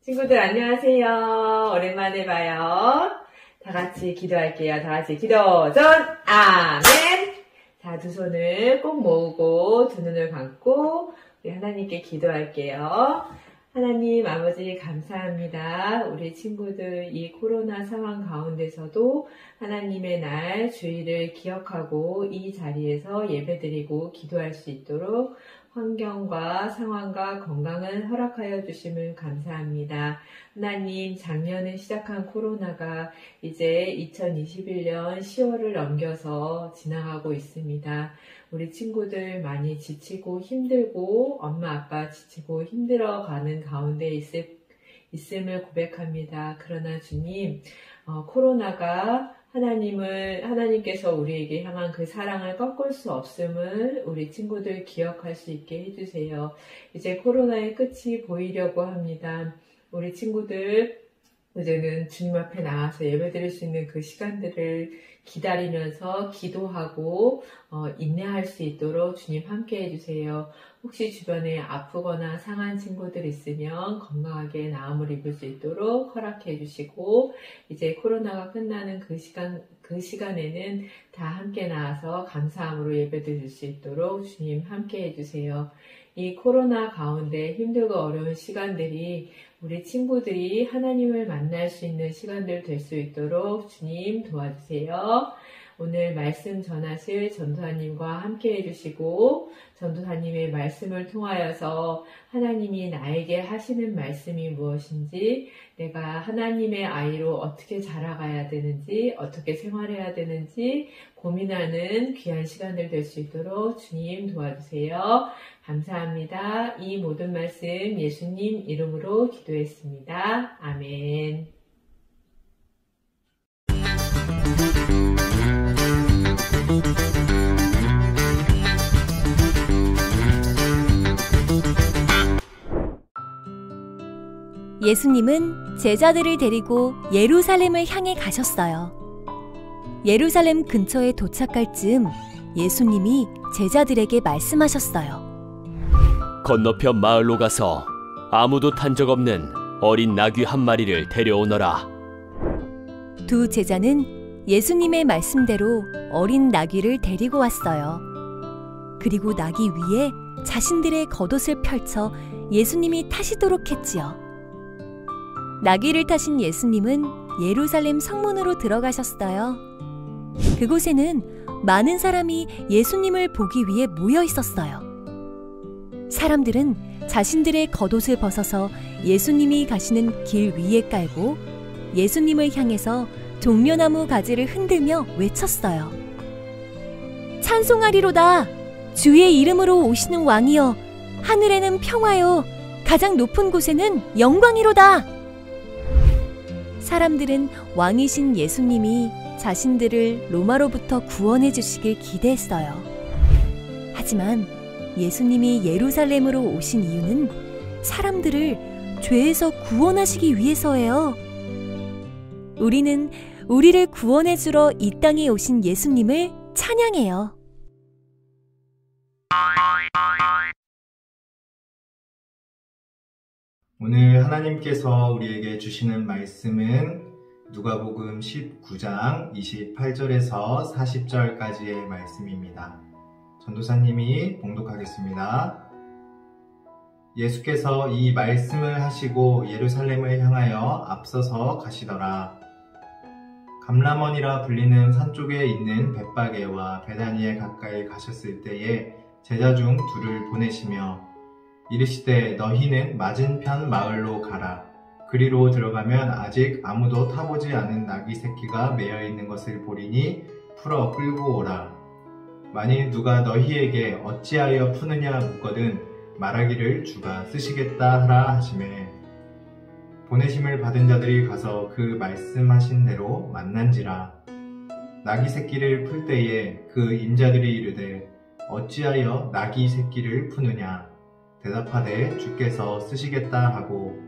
친구들 안녕하세요. 오랜만에 봐요. 다 같이 기도할게요. 다 같이 기도전 아멘. 자, 두 손을 꼭 모으고 두 눈을 감고 우리 하나님께 기도할게요. 하나님 아버지 감사합니다. 우리 친구들 이 코로나 상황 가운데서도 하나님의 날 주일을 기억하고 이 자리에서 예배드리고 기도할 수 있도록 환경과 상황과 건강을 허락하여 주심을 감사합니다. 하나님, 작년에 시작한 코로나가 이제 2021년 10월을 넘겨서 지나가고 있습니다. 우리 친구들 많이 지치고 힘들고 엄마 아빠 지치고 힘들어가는 가운데 있음을 고백합니다. 그러나 주님, 코로나가 하나님께서 우리에게 향한 그 사랑을 꺾을 수 없음을 우리 친구들 기억할 수 있게 해주세요. 이제 코로나의 끝이 보이려고 합니다. 우리 친구들 이제는 주님 앞에 나와서 예배드릴 수 있는 그 시간들을 기다리면서 기도하고 인내할 수 있도록 주님 함께 해주세요. 혹시 주변에 아프거나 상한 친구들 있으면 건강하게 나음을 입을 수 있도록 허락해 주시고, 이제 코로나가 끝나는 그 시간에는 다 함께 나와서 감사함으로 예배드릴 수 있도록 주님 함께 해주세요. 이 코로나 가운데 힘들고 어려운 시간들이 우리 친구들이 하나님을 만날 수 있는 시간들 될 수 있도록 주님 도와주세요. 오늘 말씀 전하실 전도사님과 함께 해주시고, 전도사님의 말씀을 통하여서 하나님이 나에게 하시는 말씀이 무엇인지, 내가 하나님의 아이로 어떻게 자라가야 되는지, 어떻게 생활해야 되는지 고민하는 귀한 시간들 될 수 있도록 주님 도와주세요. 감사합니다. 이 모든 말씀 예수님 이름으로 기도했습니다. 아멘. 예수님은 제자들을 데리고 예루살렘을 향해 가셨어요. 예루살렘 근처에 도착할 즈음 예수님이 제자들에게 말씀하셨어요. 건너편 마을로 가서 아무도 탄 적 없는 어린 나귀 한 마리를 데려오너라. 두 제자는 예수님의 말씀대로 어린 나귀를 데리고 왔어요. 그리고 나귀 위에 자신들의 겉옷을 펼쳐 예수님이 타시도록 했지요. 나귀를 타신 예수님은 예루살렘 성문으로 들어가셨어요. 그곳에는 많은 사람이 예수님을 보기 위해 모여 있었어요. 사람들은 자신들의 겉옷을 벗어서 예수님이 가시는 길 위에 깔고 예수님을 향해서 종려나무 가지를 흔들며 외쳤어요. 찬송하리로다! 주의 이름으로 오시는 왕이여! 하늘에는 평화요! 가장 높은 곳에는 영광이로다! 사람들은 왕이신 예수님이 자신들을 로마로부터 구원해 주시길 기대했어요. 하지만 예수님이 예루살렘으로 오신 이유는 사람들을 죄에서 구원하시기 위해서예요. 우리는 우리를 구원해 주러 이 땅에 오신 예수님을 찬양해요. 오늘 하나님께서 우리에게 주시는 말씀은 누가복음 19장 28절에서 40절까지의 말씀입니다. 전도사님이 봉독하겠습니다. 예수께서 이 말씀을 하시고 예루살렘을 향하여 앞서서 가시더라. 감람원이라 불리는 산 쪽에 있는 벳바게와 베다니에 가까이 가셨을 때에 제자 중 둘을 보내시며 이르시되 너희는 맞은편 마을로 가라. 그리로 들어가면 아직 아무도 타보지 않은 나귀 새끼가 매여 있는 것을 보리니 풀어 끌고 오라. 만일 누가 너희에게 어찌하여 푸느냐 묻거든 말하기를 주가 쓰시겠다 하라 하시매 보내심을 받은 자들이 가서 그 말씀하신 대로 만난지라. 나귀 새끼를 풀 때에 그 임자들이 이르되 어찌하여 나귀 새끼를 푸느냐 대답하되 주께서 쓰시겠다 하고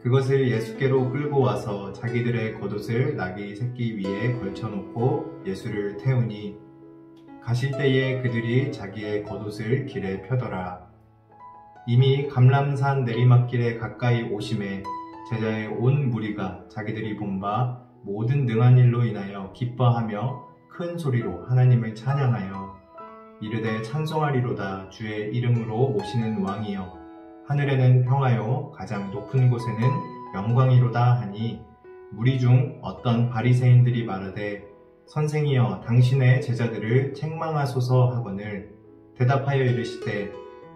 그것을 예수께로 끌고 와서 자기들의 겉옷을 나귀 새끼 위에 걸쳐놓고 예수를 태우니 가실 때에 그들이 자기의 겉옷을 길에 펴더라. 이미 감람산 내리막길에 가까이 오심에 제자의 온 무리가 자기들이 본 바 모든 능한 일로 인하여 기뻐하며 큰 소리로 하나님을 찬양하여 이르되 찬송하리로다. 주의 이름으로 오시는 왕이여 하늘에는 평화요 가장 높은 곳에는 영광이로다 하니, 무리 중 어떤 바리새인들이 말하되 선생이여 당신의 제자들을 책망하소서 하거늘 대답하여 이르시되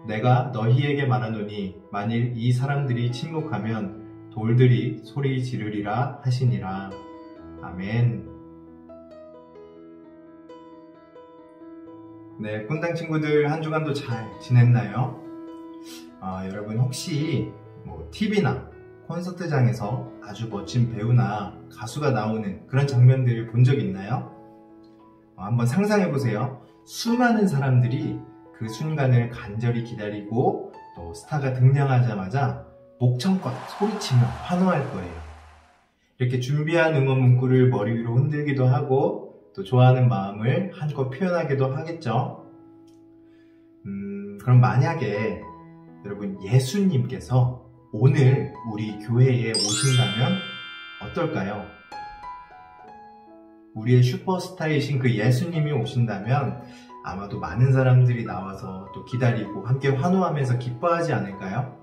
내가 너희에게 말하노니 만일 이 사람들이 침묵하면 돌들이 소리 지르리라 하시니라. 아멘. 네, 꾼당 친구들 한 주간도 잘 지냈나요? 여러분 혹시 TV나 콘서트장에서 아주 멋진 배우나 가수가 나오는 그런 장면들 본 적 있나요? 한번 상상해보세요. 수많은 사람들이 그 순간을 간절히 기다리고 또 스타가 등장하자마자 목청껏 소리치며 환호할 거예요. 이렇게 준비한 응원 문구를 머리 위로 흔들기도 하고 또 좋아하는 마음을 한껏 표현하기도 하겠죠. 그럼 만약에 여러분 예수님께서 오늘 우리 교회에 오신다면 어떨까요? 우리의 슈퍼스타이신 그 예수님이 오신다면 아마도 많은 사람들이 나와서 또 기다리고 함께 환호하면서 기뻐하지 않을까요?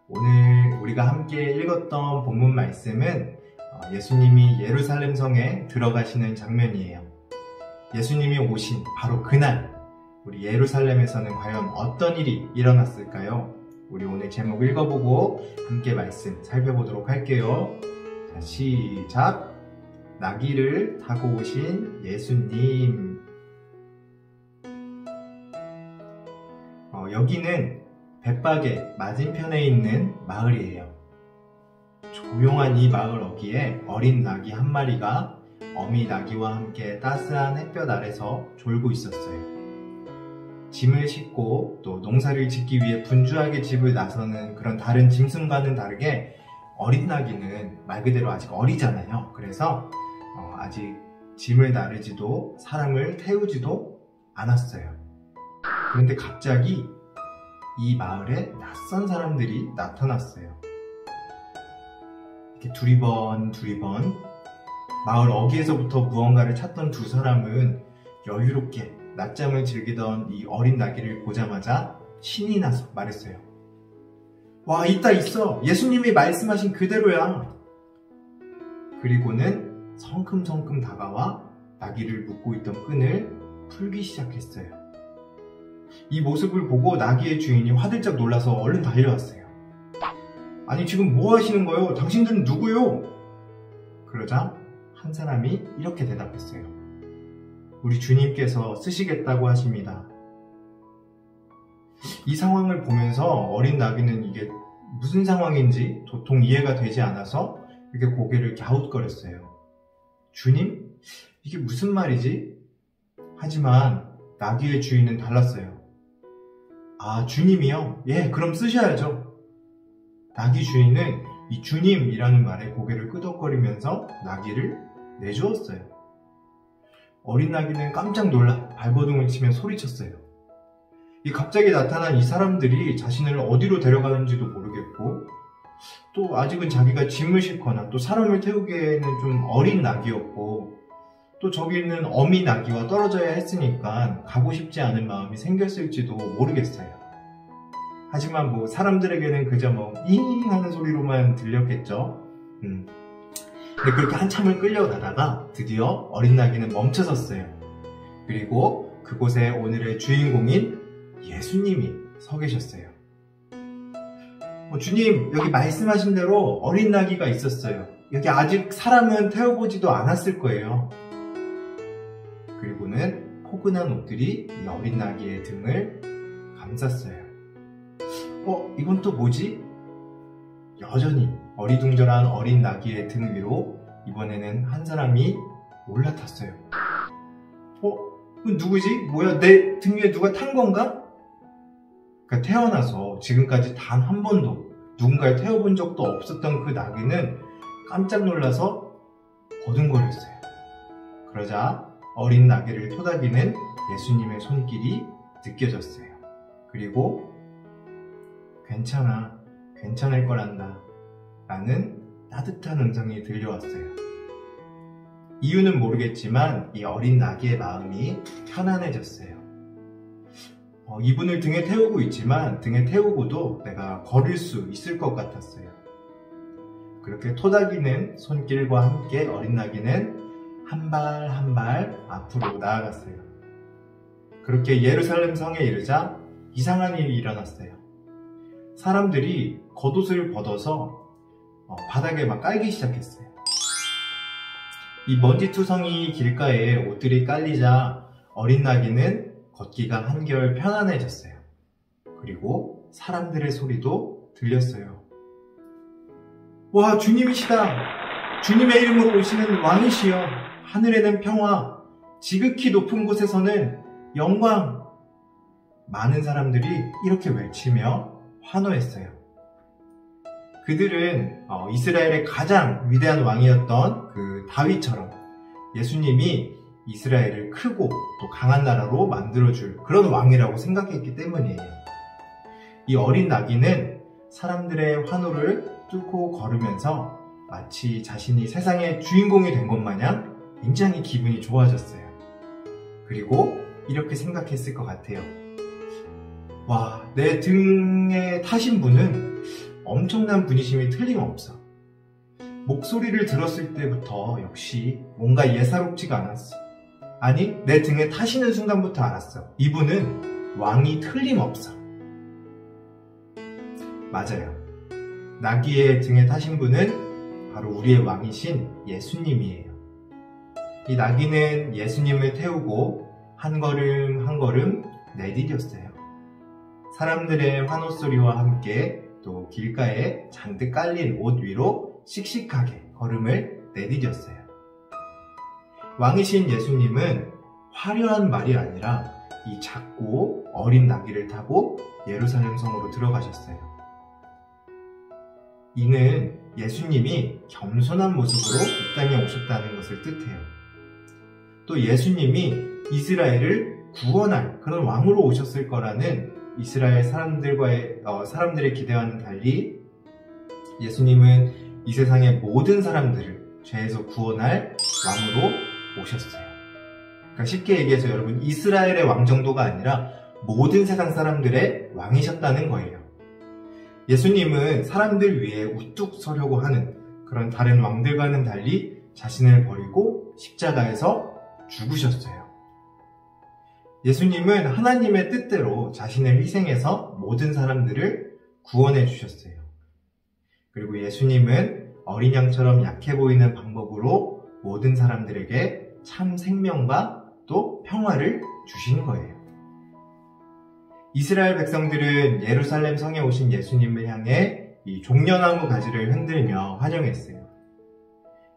오늘 우리가 함께 읽었던 본문 말씀은 예수님이 예루살렘 성에 들어가시는 장면이에요. 예수님이 오신 바로 그날 우리 예루살렘에서는 과연 어떤 일이 일어났을까요? 우리 오늘 제목 읽어보고 함께 말씀 살펴보도록 할게요. 자, 시작! 나귀를 타고 오신 예수님. 여기는 벳박의 맞은편에 있는 마을이에요. 조용한 이 마을 어귀에 어린 나귀 한 마리가 어미 나귀와 함께 따스한 햇볕 아래서 졸고 있었어요. 짐을 싣고 또 농사를 짓기 위해 분주하게 집을 나서는 그런 다른 짐승과는 다르게 어린 나귀는 말 그대로 아직 어리잖아요. 그래서 아직 짐을 나르지도 사람을 태우지도 않았어요. 그런데 갑자기 이 마을에 낯선 사람들이 나타났어요. 이렇게 두리번 마을 어귀에서부터 무언가를 찾던 두 사람은 여유롭게 낮잠을 즐기던 이 어린 나귀를 보자마자 신이 나서 말했어요. 와, 있어! 예수님이 말씀하신 그대로야! 그리고는 성큼성큼 다가와 나귀를 묶고 있던 끈을 풀기 시작했어요. 이 모습을 보고 나귀의 주인이 화들짝 놀라서 얼른 달려왔어요. 아니, 지금 뭐 하시는 거예요? 당신들은 누구요? 그러자 한 사람이 이렇게 대답했어요. 우리 주님께서 쓰시겠다고 하십니다. 이 상황을 보면서 어린 나귀는 이게 무슨 상황인지 도통 이해가 되지 않아서 이렇게 고개를 갸웃거렸어요. 주님? 이게 무슨 말이지? 하지만 나귀의 주인은 달랐어요. 아, 주님이요? 예, 그럼 쓰셔야죠. 나귀 주인은 이 주님이라는 말에 고개를 끄덕거리면서 나귀를 내주었어요. 어린 나귀는 깜짝 놀라 발버둥을 치며 소리쳤어요. 이 갑자기 나타난 이 사람들이 자신을 어디로 데려가는지도 모르겠고 또 아직은 자기가 짐을 싣거나 또 사람을 태우기에는 좀 어린 나귀였고 또 저기 있는 어미 나귀와 떨어져야 했으니까 가고 싶지 않은 마음이 생겼을지도 모르겠어요. 하지만 사람들에게는 그저 잉 하는 소리로만 들렸겠죠. 근데 그렇게 한참을 끌려가다가 드디어 어린 나귀는 멈춰섰어요. 그리고 그곳에 오늘의 주인공인 예수님이 서 계셨어요. 주님, 여기 말씀하신 대로 어린 나귀가 있었어요. 여기 아직 사람은 태워보지도 않았을 거예요. 그리고는 포근한 옷들이 이 어린 나귀의 등을 감쌌어요. 이건 또 뭐지? 여전히 어리둥절한 어린 나귀의 등 위로 이번에는 한 사람이 올라탔어요. 누구지? 뭐야, 내 등 위에 누가 탄 건가? 그러니까 태어나서 지금까지 단 한 번도 누군가를 태워본 적도 없었던 그 나귀는 깜짝 놀라서 버둥거렸어요. 그러자 어린 나귀를 토닥이는 예수님의 손길이 느껴졌어요. 그리고 괜찮아, 괜찮을 거란다 라는 따뜻한 음성이 들려왔어요. 이유는 모르겠지만 이 어린 나귀의 마음이 편안해졌어요. 이분을 등에 태우고 있지만 등에 태우고도 내가 걸을 수 있을 것 같았어요. 그렇게 토닥이는 손길과 함께 어린 나귀는 한 발 한 발 앞으로 나아갔어요. 그렇게 예루살렘 성에 이르자 이상한 일이 일어났어요. 사람들이 겉옷을 벗어서 바닥에 막 깔기 시작했어요. 이 먼지투성이 길가에 옷들이 깔리자 어린 나귀는 걷기가 한결 편안해졌어요. 그리고 사람들의 소리도 들렸어요. 와, 주님이시다! 주님의 이름으로 오시는 왕이시여! 하늘에는 평화, 지극히 높은 곳에서는 영광! 많은 사람들이 이렇게 외치며 환호했어요. 그들은 이스라엘의 가장 위대한 왕이었던 그 다윗처럼 예수님이 이스라엘을 크고 또 강한 나라로 만들어줄 그런 왕이라고 생각했기 때문이에요. 이 어린 나귀는 사람들의 환호를 뚫고 걸으면서 마치 자신이 세상의 주인공이 된 것 마냥 굉장히 기분이 좋아졌어요. 그리고 이렇게 생각했을 것 같아요. 와, 내 등에 타신 분은 엄청난 분이심이 틀림없어. 목소리를 들었을 때부터 역시 뭔가 예사롭지가 않았어. 아니, 내 등에 타시는 순간부터 알았어. 이분은 왕이 틀림없어. 맞아요. 나귀의 등에 타신 분은 바로 우리의 왕이신 예수님이에요. 이 나귀는 예수님을 태우고 한 걸음 한 걸음 내디뎠어요. 사람들의 환호소리와 함께 또 길가에 잔뜩 깔린 옷 위로 씩씩하게 걸음을 내디뎠어요. 왕이신 예수님은 화려한 말이 아니라 이 작고 어린 나귀를 타고 예루살렘 성으로 들어가셨어요. 이는 예수님이 겸손한 모습으로 이 땅에 오셨다는 것을 뜻해요. 또 예수님이 이스라엘을 구원할 그런 왕으로 오셨을 거라는 이스라엘 사람들의 기대와는 달리 예수님은 이 세상의 모든 사람들을 죄에서 구원할 왕으로 오셨어요. 그러니까 쉽게 얘기해서 여러분, 이스라엘의 왕 정도가 아니라 모든 세상 사람들의 왕이셨다는 거예요. 예수님은 사람들 위해 우뚝 서려고 하는 그런 다른 왕들과는 달리 자신을 버리고 십자가에서 죽으셨어요. 예수님은 하나님의 뜻대로 자신을 희생해서 모든 사람들을 구원해 주셨어요. 그리고 예수님은 어린 양처럼 약해 보이는 방법으로 모든 사람들에게 참 생명과 또 평화를 주신 거예요. 이스라엘 백성들은 예루살렘 성에 오신 예수님을 향해 이 종려나무 가지를 흔들며 환영했어요.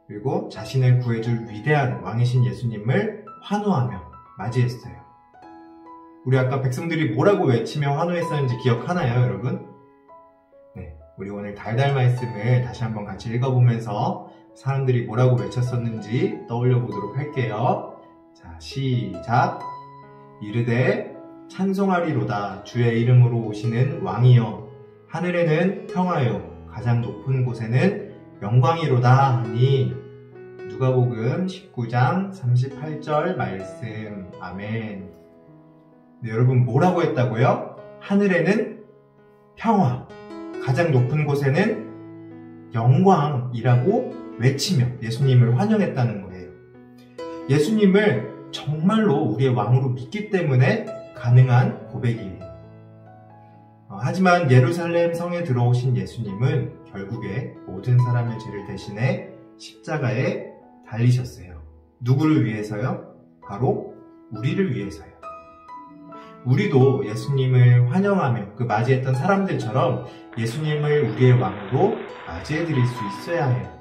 그리고 자신을 구해줄 위대한 왕이신 예수님을 환호하며 맞이했어요. 우리 아까 백성들이 뭐라고 외치며 환호했었는지 기억하나요, 여러분? 네, 우리 오늘 달달 말씀을 다시 한번 같이 읽어보면서 사람들이 뭐라고 외쳤었는지 떠올려 보도록 할게요. 자, 시작! 이르되 찬송하리로다 주의 이름으로 오시는 왕이여, 하늘에는 평화요 가장 높은 곳에는 영광이로다 하니. 누가복음 19장 38절 말씀. 아멘. 네, 여러분 뭐라고 했다고요? 하늘에는 평화, 가장 높은 곳에는 영광이라고 외치며 예수님을 환영했다는 거예요. 예수님을 정말로 우리의 왕으로 믿기 때문에 가능한 고백이에요. 하지만 예루살렘 성에 들어오신 예수님은 결국에 모든 사람의 죄를 대신해 십자가에 달리셨어요. 누구를 위해서요? 바로 우리를 위해서요. 우리도 예수님을 환영하며 그 맞이했던 사람들처럼 예수님을 우리의 왕으로 맞이해드릴 수 있어야 해요.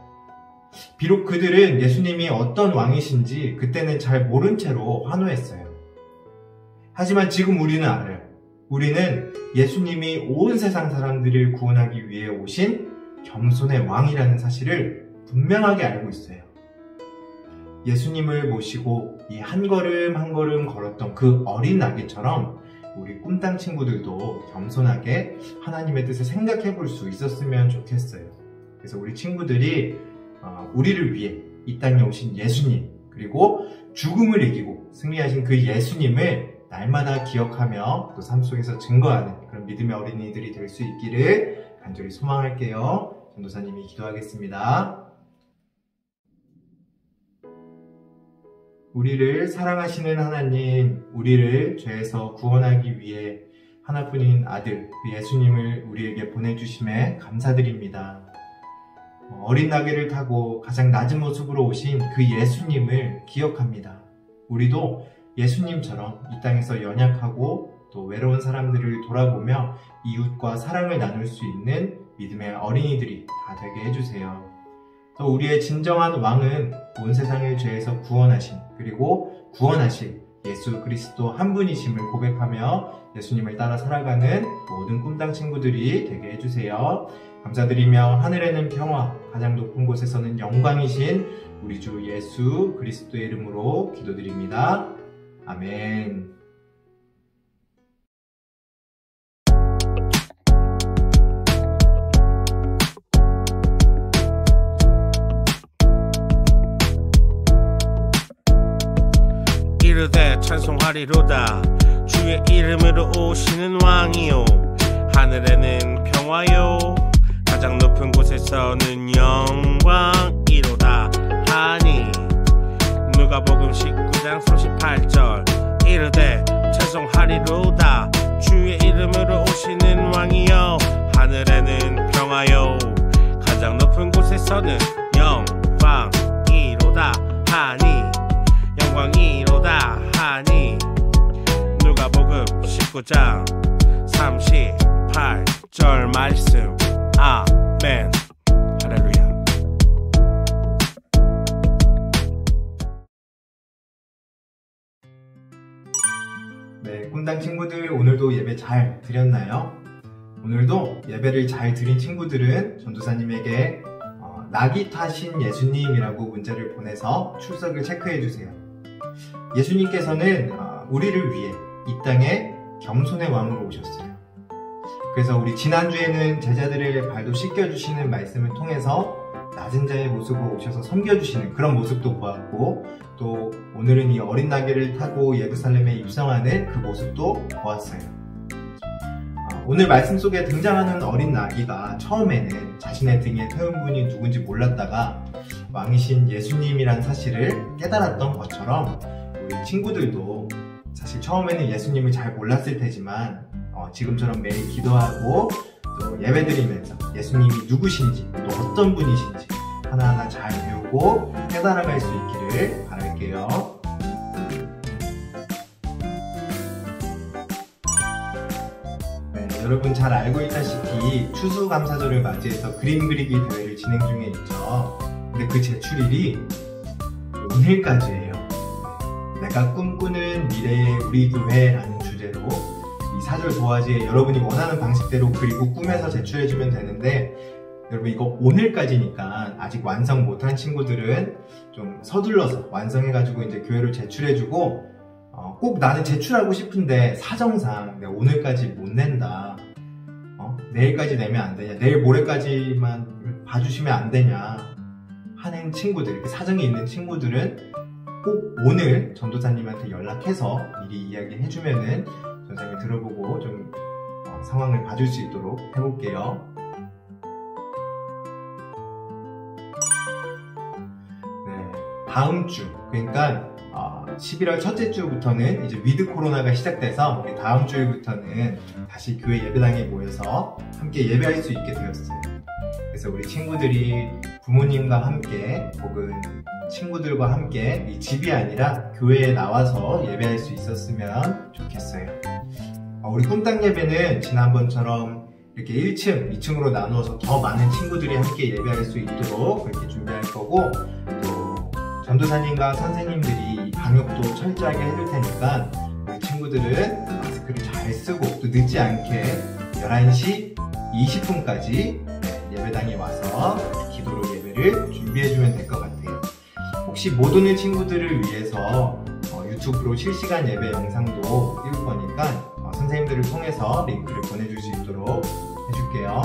비록 그들은 예수님이 어떤 왕이신지 그때는 잘 모른 채로 환호했어요. 하지만 지금 우리는 알아요. 우리는 예수님이 온 세상 사람들을 구원하기 위해 오신 겸손의 왕이라는 사실을 분명하게 알고 있어요. 예수님을 모시고 이 한 걸음 한 걸음 걸었던 그 어린 나귀처럼 우리 꿈땅 친구들도 겸손하게 하나님의 뜻을 생각해 볼 수 있었으면 좋겠어요. 그래서 우리 친구들이 우리를 위해 이 땅에 오신 예수님, 그리고 죽음을 이기고 승리하신 그 예수님을 날마다 기억하며 또 삶 속에서 증거하는 그런 믿음의 어린이들이 될 수 있기를 간절히 소망할게요. 전도사님이 기도하겠습니다. 우리를 사랑하시는 하나님, 우리를 죄에서 구원하기 위해 하나뿐인 아들, 그 예수님을 우리에게 보내주심에 감사드립니다. 어린 나귀를 타고 가장 낮은 모습으로 오신 그 예수님을 기억합니다. 우리도 예수님처럼 이 땅에서 연약하고 또 외로운 사람들을 돌아보며 이웃과 사랑을 나눌 수 있는 믿음의 어린이들이 다 되게 해주세요. 또 우리의 진정한 왕은 온 세상의 죄에서 구원하신, 그리고 구원하실 예수 그리스도 한 분이심을 고백하며 예수님을 따라 살아가는 모든 꿈당 친구들이 되게 해주세요. 감사드리며 하늘에는 평화, 가장 높은 곳에서는 영광이신 우리 주 예수 그리스도의 이름으로 기도드립니다. 아멘. 이르되 찬송하리로다. 주의 이름으로 오시는 왕이요, 하늘에는 평화요, 가장 높은 곳에서는 영광이로다 하니. 누가복음 19장 38절. 이르되 찬송하리로다. 주의 이름으로 오시는 왕이여, 하늘에는 평화요, 가장 높은 곳에서는 영광이로다 하니. 영광이로다 하니. 누가복음 19장 38절 말씀. 아멘. 할렐루야. 네, 꿈당 친구들, 오늘도 예배 잘 드렸나요? 오늘도 예배를 잘 드린 친구들은 전도사님에게 낙이 타신 예수님이라고 문자를 보내서 출석을 체크해주세요. 예수님께서는 우리를 위해 이 땅에 겸손의 왕으로 오셨어요. 그래서 우리 지난주에는 제자들의 발도 씻겨주시는 말씀을 통해서 낮은 자의 모습으로 오셔서 섬겨주시는 그런 모습도 보았고, 또 오늘은 이 어린 나귀를 타고 예루살렘에 입성하는 그 모습도 보았어요. 오늘 말씀 속에 등장하는 어린 나귀가 처음에는 자신의 등에 태운 분이 누군지 몰랐다가 왕이신 예수님이란 사실을 깨달았던 것처럼, 우리 친구들도 사실 처음에는 예수님을 잘 몰랐을 테지만 지금처럼 매일 기도하고 또 예배드리면서 예수님이 누구신지 또 어떤 분이신지 하나하나 잘 배우고 깨달아갈 수 있기를 바랄게요. 네, 여러분 잘 알고 있다시피 추수감사절을 맞이해서 그림 그리기 대회를 진행 중에 있죠. 근데 그 제출일이 오늘까지예요. 내가 꿈꾸는 미래의 우리 교회라는 주제로 이 사절 도화지에 여러분이 원하는 방식대로 그리고 꾸며서 제출해주면 되는데, 여러분 이거 오늘까지니까 아직 완성 못한 친구들은 좀 서둘러서 완성해가지고 이제 교회로 제출해주고, 꼭 나는 제출하고 싶은데 사정상 내가 오늘까지 못 낸다, 내일까지 내면 안 되냐, 내일 모레까지만 봐주시면 안 되냐 하는 친구들, 사정이 있는 친구들은 꼭 오늘 전도사님한테 연락해서 미리 이야기해주면은 전도사님이 들어보고 좀 상황을 봐줄 수 있도록 해볼게요. 네, 다음 주, 그러니까 11월 첫째 주부터는 이제 위드 코로나가 시작돼서 우리 다음 주일부터는 다시 교회 예배당에 모여서 함께 예배할 수 있게 되었어요. 그래서 우리 친구들이 부모님과 함께 혹은 친구들과 함께 이 집이 아니라 교회에 나와서 예배할 수 있었으면 좋겠어요. 우리 꿈당 예배는 지난번처럼 이렇게 1층, 2층으로 나누어서 더 많은 친구들이 함께 예배할 수 있도록 그렇게 준비할 거고, 또 전도사님과 선생님들이 방역도 철저하게 해줄 테니까 우리 친구들은 마스크를 잘 쓰고 또 늦지 않게 11시 20분까지 예배당에 와서 기도로 예배를 준비해주면 될 것 같아요. 혹시 못 오는 친구들을 위해서 유튜브로 실시간 예배 영상도 띄울 거니까 선생님들을 통해서 링크를 보내줄 수 있도록 해줄게요.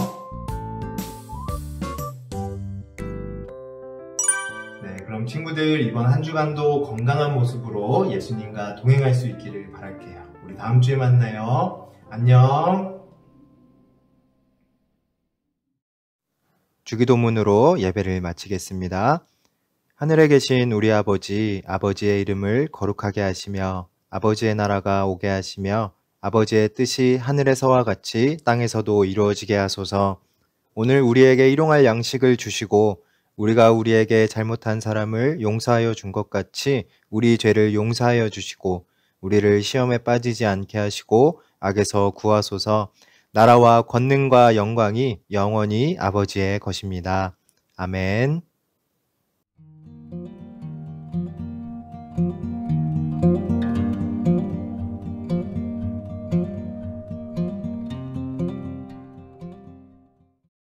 여러분들 이번 한 주간도 건강한 모습으로 예수님과 동행할 수 있기를 바랄게요. 우리 다음 주에 만나요. 안녕. 주기도문으로 예배를 마치겠습니다. 하늘에 계신 우리 아버지, 아버지의 이름을 거룩하게 하시며 아버지의 나라가 오게 하시며 아버지의 뜻이 하늘에서와 같이 땅에서도 이루어지게 하소서. 오늘 우리에게 일용할 양식을 주시고 우리가 우리에게 잘못한 사람을 용서하여 준 것 같이 우리 죄를 용서하여 주시고 우리를 시험에 빠지지 않게 하시고 악에서 구하소서. 나라와 권능과 영광이 영원히 아버지의 것입니다. 아멘.